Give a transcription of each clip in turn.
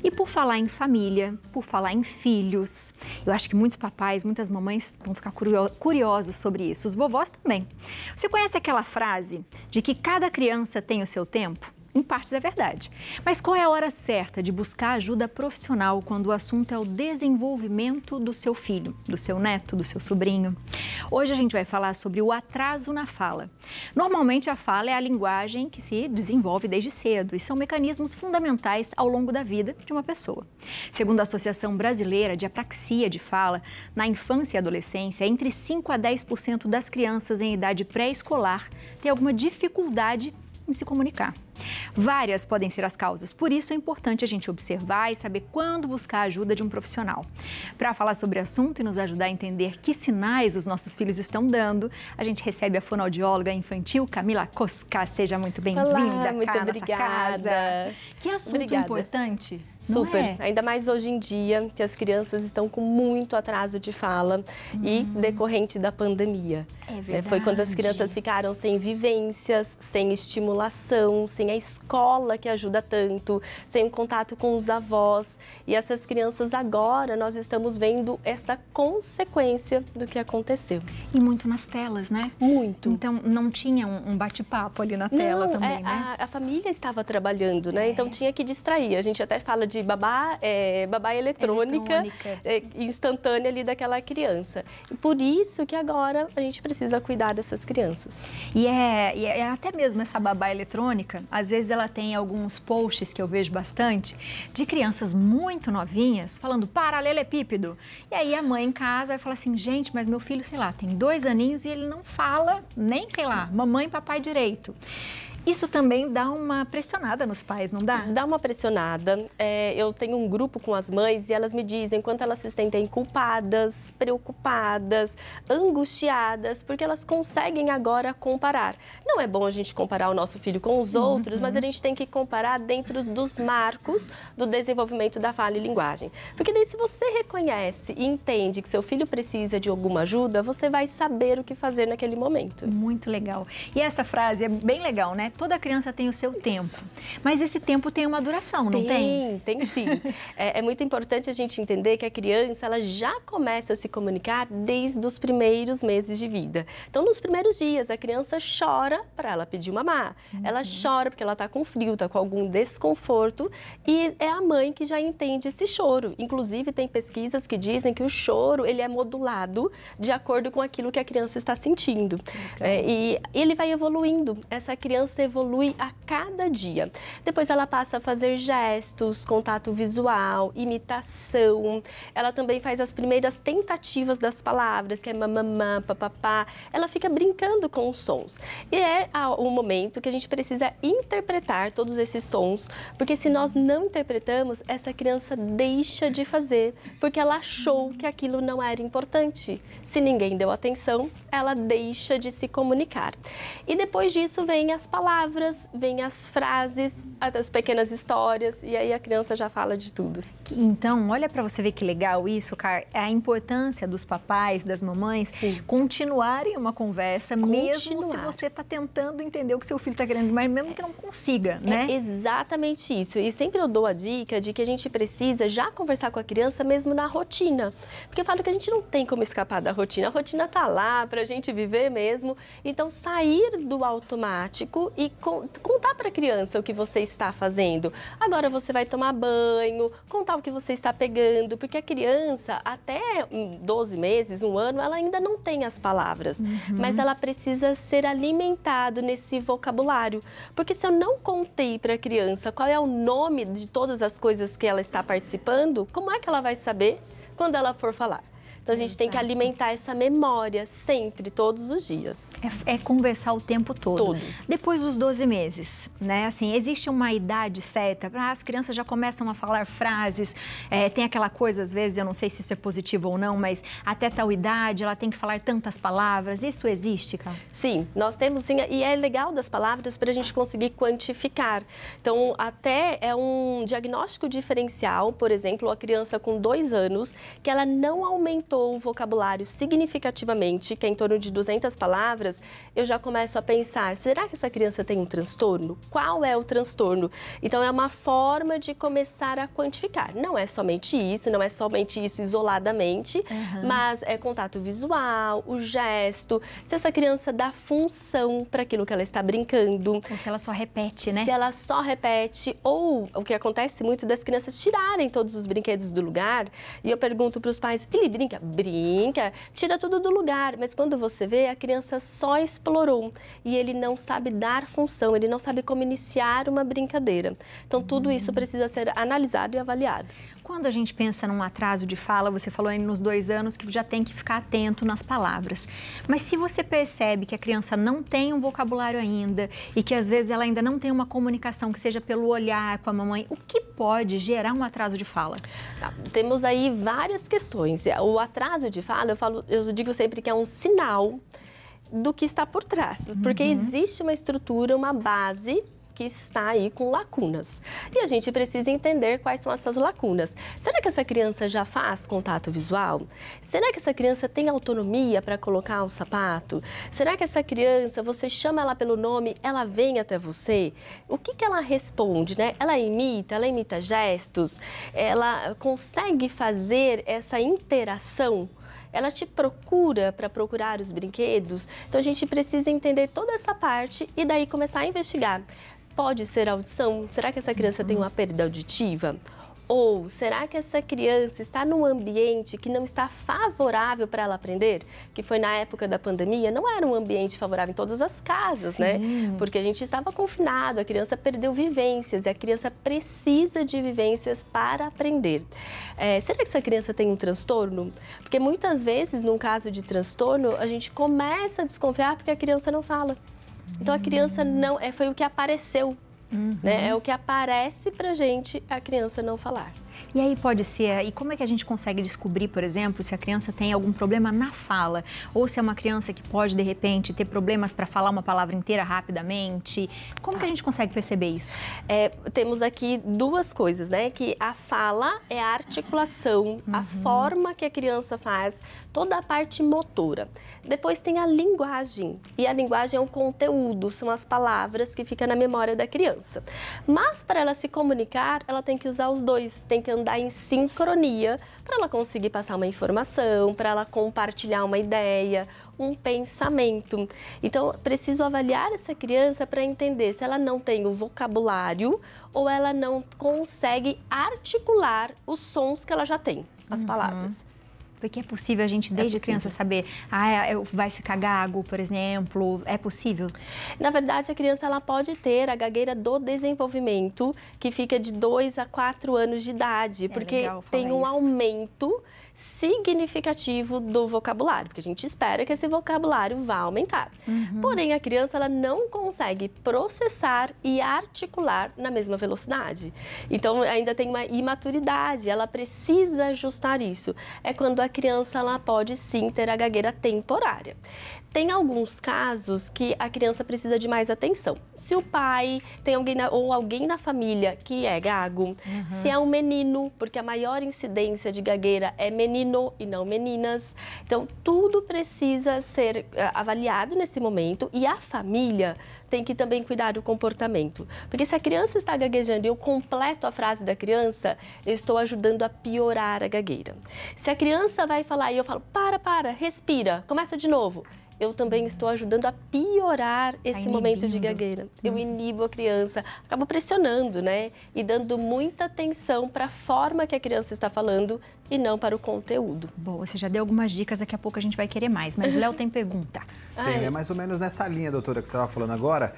E por falar em família, por falar em filhos, eu acho que muitos papais, muitas mamães vão ficar curiosos sobre isso, os vovós também. Você conhece aquela frase de que cada criança tem o seu tempo? Em partes é verdade. Mas qual é a hora certa de buscar ajuda profissional quando o assunto é o desenvolvimento do seu filho, do seu neto, do seu sobrinho? Hoje a gente vai falar sobre o atraso na fala. Normalmente a fala é a linguagem que se desenvolve desde cedo e são mecanismos fundamentais ao longo da vida de uma pessoa. Segundo a Associação Brasileira de Apraxia de Fala, na infância e adolescência, entre 5 a 10% das crianças em idade pré-escolar têm alguma dificuldade em se comunicar. Várias podem ser as causas, por isso é importante a gente observar e saber quando buscar a ajuda de um profissional. Para falar sobre o assunto e nos ajudar a entender que sinais os nossos filhos estão dando, a gente recebe a fonoaudióloga infantil Camila Cosca. Seja muito bem-vinda muito à nossa obrigada. Casa. Que assunto importante. Super, ainda mais hoje em dia, que as crianças estão com muito atraso de fala e decorrente da pandemia. É verdade. Foi quando as crianças ficaram sem vivências, sem estimulação, sem a escola que ajuda tanto, sem o contato com os avós. E essas crianças agora, nós estamos vendo essa consequência do que aconteceu. E muito nas telas, né? Muito. Então, não tinha um bate-papo ali na tela também, né? A família estava trabalhando, né? Então, tinha que distrair. A gente até fala de babá eletrônica. Instantânea ali daquela criança. E por isso que agora a gente precisa cuidar dessas crianças. E é até mesmo essa babá eletrônica, às vezes ela tem alguns posts que eu vejo bastante, de crianças muito novinhas falando paralelepípedo. E aí a mãe em casa vai falar assim, gente, mas meu filho, sei lá, tem 2 aninhos e ele não fala nem, sei lá, mamãe e papai direito. Isso também dá uma pressionada nos pais, não dá? Dá uma pressionada. Eu tenho um grupo com as mães e elas me dizem quanto elas se sentem culpadas, preocupadas, angustiadas, porque elas conseguem agora comparar. Não é bom a gente comparar o nosso filho com os outros, mas a gente tem que comparar dentro dos marcos do desenvolvimento da fala e linguagem. Porque daí se você reconhece e entende que seu filho precisa de alguma ajuda, você vai saber o que fazer naquele momento. Muito legal. E essa frase é bem legal, né? Toda criança tem o seu tempo, mas esse tempo tem uma duração, não tem? Tem sim. É muito importante a gente entender que a criança ela já começa a se comunicar desde os primeiros meses de vida. Então, nos primeiros dias, a criança chora para ela pedir mamar. Ela chora porque ela está com frio, está com algum desconforto e é a mãe que já entende esse choro. Inclusive, tem pesquisas que dizem que o choro ele é modulado de acordo com aquilo que a criança está sentindo. E ele vai evoluindo. Essa criança evolui a cada dia. Depois ela passa a fazer gestos, contato visual, imitação. Ela também faz as primeiras tentativas das palavras, que é mamamã, papapá. Ela fica brincando com os sons. E é o momento que a gente precisa interpretar todos esses sons, porque se nós não interpretamos, essa criança deixa de fazer, porque ela achou que aquilo não era importante. Se ninguém deu atenção, ela deixa de se comunicar. E depois disso vem as palavras, vem as frases, as pequenas histórias, e aí a criança já fala de tudo. Então, olha para você ver que legal isso, Car, a importância dos papais, das mamães, continuarem uma conversa, mesmo se você está tentando entender o que seu filho está querendo, mas mesmo que não consiga, né? É exatamente isso. E sempre eu dou a dica de que a gente precisa já conversar com a criança mesmo na rotina. Porque eu falo que a gente não tem como escapar da rotina. A rotina tá lá para a gente viver mesmo. Então, sair do automático e contar para a criança o que você está fazendo. Agora você vai tomar banho, contar o que você está pegando, porque a criança, até 12 meses, 1 ano, ela ainda não tem as palavras, mas ela precisa ser alimentado nesse vocabulário. Porque se eu não contei para a criança qual é o nome de todas as coisas que ela está participando, como é que ela vai saber quando ela for falar? Então, a gente tem que alimentar essa memória sempre, todos os dias. É conversar o tempo todo. Depois dos 12 meses, né? Assim, existe uma idade certa? As crianças já começam a falar frases, tem aquela coisa, às vezes, eu não sei se isso é positivo ou não, mas até tal idade ela tem que falar tantas palavras. Isso existe, Cal? Sim, nós temos sim, e é legal das palavras para a gente conseguir quantificar. Então, até é um diagnóstico diferencial, por exemplo, a criança com 2 anos, que ela não aumentou aumentou o vocabulário significativamente, que é em torno de 200 palavras, eu já começo a pensar, será que essa criança tem um transtorno? Qual é o transtorno? Então, é uma forma de começar a quantificar. Não é somente isso, não é somente isso isoladamente, mas é contato visual, o gesto, se essa criança dá função para aquilo que ela está brincando. Ou se ela só repete, né? Se ela só repete, ou o que acontece muito das crianças tirarem todos os brinquedos do lugar, e eu pergunto para os pais, ele brinca? Brinca, tira tudo do lugar, mas quando você vê, a criança só explorou e ele não sabe dar função, ele não sabe como iniciar uma brincadeira. Então, tudo isso precisa ser analisado e avaliado. Quando a gente pensa num atraso de fala, você falou aí nos 2 anos que já tem que ficar atento nas palavras. Mas se você percebe que a criança não tem um vocabulário ainda e que às vezes ela ainda não tem uma comunicação que seja pelo olhar com a mamãe, o que pode gerar um atraso de fala? Tá, temos aí várias questões. O atraso de fala, eu digo sempre que é um sinal do que está por trás, porque existe uma estrutura, uma base que está aí com lacunas. E a gente precisa entender quais são essas lacunas. Será que essa criança já faz contato visual? Será que essa criança tem autonomia para colocar o sapato? Será que essa criança, você chama ela pelo nome, ela vem até você? O que ela responde, né? Ela imita gestos? Ela consegue fazer essa interação? Ela te procura para procurar os brinquedos? Então, a gente precisa entender toda essa parte e daí começar a investigar. Pode ser audição? Será que essa criança tem uma perda auditiva? Ou será que essa criança está num ambiente que não está favorável para ela aprender? Que foi na época da pandemia, não era um ambiente favorável em todas as casas, né? Porque a gente estava confinado, a criança perdeu vivências e a criança precisa de vivências para aprender. Será que essa criança tem um transtorno? Porque muitas vezes, num caso de transtorno, a gente começa a desconfiar porque a criança não fala. Então, a criança não... foi o que apareceu. Né? É o que aparece pra gente a criança não falar. E aí pode ser, e como é que a gente consegue descobrir, por exemplo, se a criança tem algum problema na fala? Ou se é uma criança que pode, de repente, ter problemas para falar uma palavra inteira rapidamente? Como que a gente consegue perceber isso? Temos aqui duas coisas, né? Que a fala é a articulação, a forma que a criança faz, toda a parte motora. Depois tem a linguagem, e a linguagem é um conteúdo, são as palavras que ficam na memória da criança. Mas para ela se comunicar, ela tem que usar os dois, tem que andar em sincronia para ela conseguir passar uma informação, para ela compartilhar uma ideia, um pensamento. Então, preciso avaliar essa criança para entender se ela não tem o vocabulário ou ela não consegue articular os sons que ela já tem, as palavras. Porque é possível a gente, desde criança, saber, vai ficar gago, por exemplo, é possível? Na verdade, a criança ela pode ter a gagueira do desenvolvimento, que fica de 2 a 4 anos de idade, porque tem um aumento significativo do vocabulário, porque a gente espera que esse vocabulário vá aumentar. Porém, a criança ela não consegue processar e articular na mesma velocidade. Então, ainda tem uma imaturidade, ela precisa ajustar isso. É quando a criança ela pode sim ter a gagueira temporária. Tem alguns casos que a criança precisa de mais atenção. Se o pai tem alguém na família que é gago, se é um menino, porque a maior incidência de gagueira é menino e não meninas. Então, tudo precisa ser avaliado nesse momento e a família tem que também cuidar do comportamento. Porque se a criança está gaguejando e eu completo a frase da criança, eu estou ajudando a piorar a gagueira. Se a criança vai falar e eu falo, para, respira, começa de novo, eu também estou ajudando a piorar esse momento de gagueira. Eu inibo a criança, acabo pressionando, né? E dando muita atenção para a forma que a criança está falando e não para o conteúdo. Boa, você já deu algumas dicas, daqui a pouco a gente vai querer mais. Mas o Léo tem pergunta. Tem, é mais ou menos nessa linha, doutora, que você estava falando agora.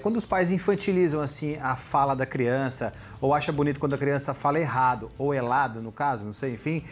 Quando os pais infantilizam, assim, a fala da criança, ou acha bonito quando a criança fala errado, ou elado, no caso, não sei, enfim,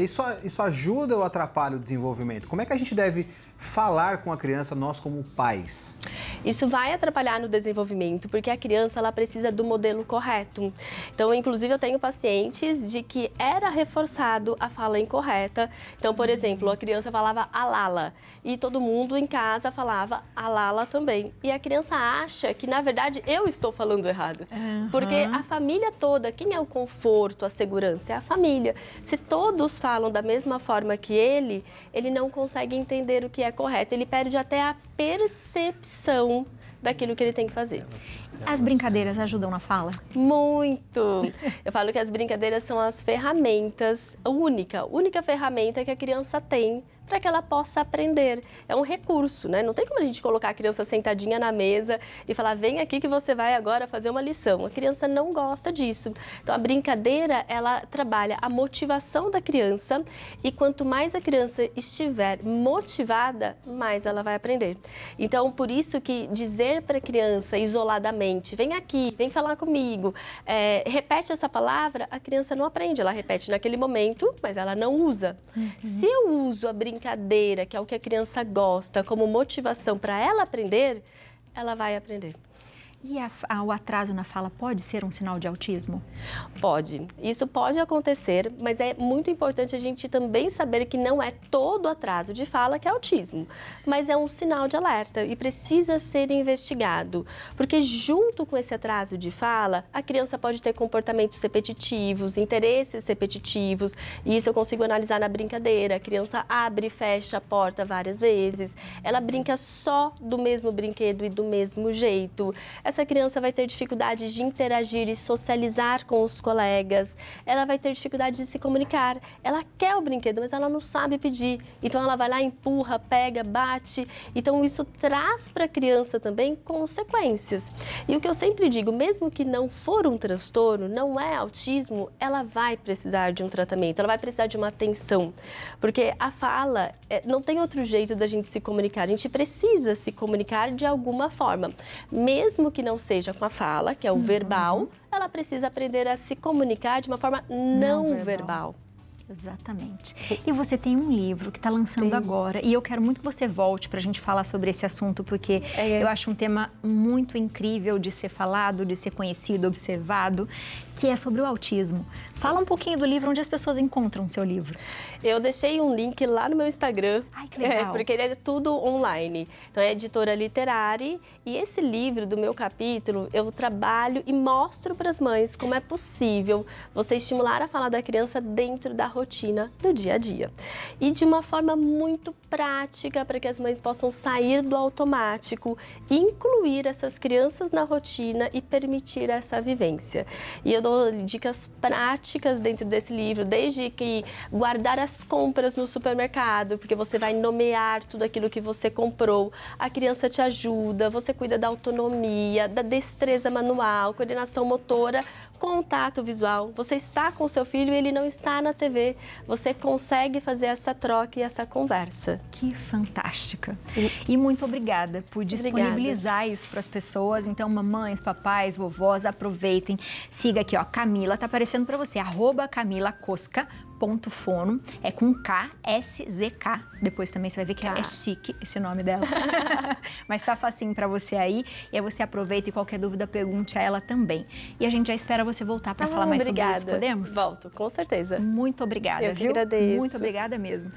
isso ajuda ou atrapalha o desenvolvimento? Como é que a gente deve fazer falar com a criança, nós como pais? Isso vai atrapalhar no desenvolvimento, porque a criança ela precisa do modelo correto. Então, inclusive, eu tenho pacientes de que era reforçado a fala incorreta. Então, por exemplo, a criança falava alala e todo mundo em casa falava alala também. E a criança acha que, na verdade, eu estou falando errado. Porque a família toda, quem é o conforto, a segurança? É a família. Se todos falam da mesma forma que ele não consegue entender o que é correto. Ele perde até a percepção daquilo que ele tem que fazer. As brincadeiras ajudam na fala? Muito! Eu falo que as brincadeiras são as ferramentas, a única ferramenta que a criança tem para que ela possa aprender. É um recurso, né? Não tem como a gente colocar a criança sentadinha na mesa e falar, vem aqui que você vai agora fazer uma lição. A criança não gosta disso. Então, a brincadeira, ela trabalha a motivação da criança e quanto mais a criança estiver motivada, mais ela vai aprender. Então, por isso que dizer para a criança isoladamente, vem aqui, vem falar comigo, repete essa palavra, a criança não aprende. Ela repete naquele momento, mas ela não usa. Se eu uso a brincadeira, que é o que a criança gosta, como motivação para ela aprender, ela vai aprender. E o atraso na fala pode ser um sinal de autismo? Pode. Isso pode acontecer, mas é muito importante a gente também saber que não é todo atraso de fala que é autismo, mas é um sinal de alerta e precisa ser investigado, porque junto com esse atraso de fala, a criança pode ter comportamentos repetitivos, interesses repetitivos, e isso eu consigo analisar na brincadeira. A criança abre e fecha a porta várias vezes, ela brinca só do mesmo brinquedo e do mesmo jeito. Essa criança vai ter dificuldade de interagir e socializar com os colegas, ela vai ter dificuldade de se comunicar. Ela quer o brinquedo, mas ela não sabe pedir. Então, ela vai lá, empurra, pega, bate. Então, isso traz para a criança também consequências. E o que eu sempre digo, mesmo que não for um transtorno, não é autismo, ela vai precisar de um tratamento, ela vai precisar de uma atenção. Porque a fala, não tem outro jeito da gente se comunicar. A gente precisa se comunicar de alguma forma. Mesmo que não seja com a fala, que é o verbal, ela precisa aprender a se comunicar de uma forma não verbal. Exatamente. E você tem um livro que está lançando agora, e eu quero muito que você volte para a gente falar sobre esse assunto, porque eu acho um tema muito incrível de ser falado, de ser conhecido, observado, que é sobre o autismo. Fala um pouquinho do livro, onde as pessoas encontram o seu livro. Eu deixei um link lá no meu Instagram. Ai, que legal. Porque ele é tudo online. Então, é Editora Literari. E esse livro do meu capítulo, eu trabalho e mostro para as mães como é possível você estimular a fala da criança dentro da rotina do dia a dia. E de uma forma muito prática, para que as mães possam sair do automático, incluir essas crianças na rotina e permitir essa vivência. E eu dou dicas práticas dentro desse livro, desde que guardar as compras no supermercado, porque você vai nomear tudo aquilo que você comprou, a criança te ajuda, você cuida da autonomia, da destreza manual, coordenação motora, contato visual. Você está com o seu filho e ele não está na TV. Você consegue fazer essa troca e essa conversa. Que fantástica. E muito obrigada por disponibilizar isso para as pessoas. Então, mamães, papais, vovós, aproveitem. Siga aqui, ó, Camila, tá aparecendo para você, @CamilaKoska.fono, é com K, S-Z-K. Depois também você vai ver que é chique esse nome dela. Mas tá facinho para você aí. E aí você aproveita e qualquer dúvida pergunte a ela também. E a gente já espera você voltar para falar mais sobre isso, podemos? Volto, com certeza. Muito obrigada, Eu que viu? agradeço. Muito obrigada mesmo.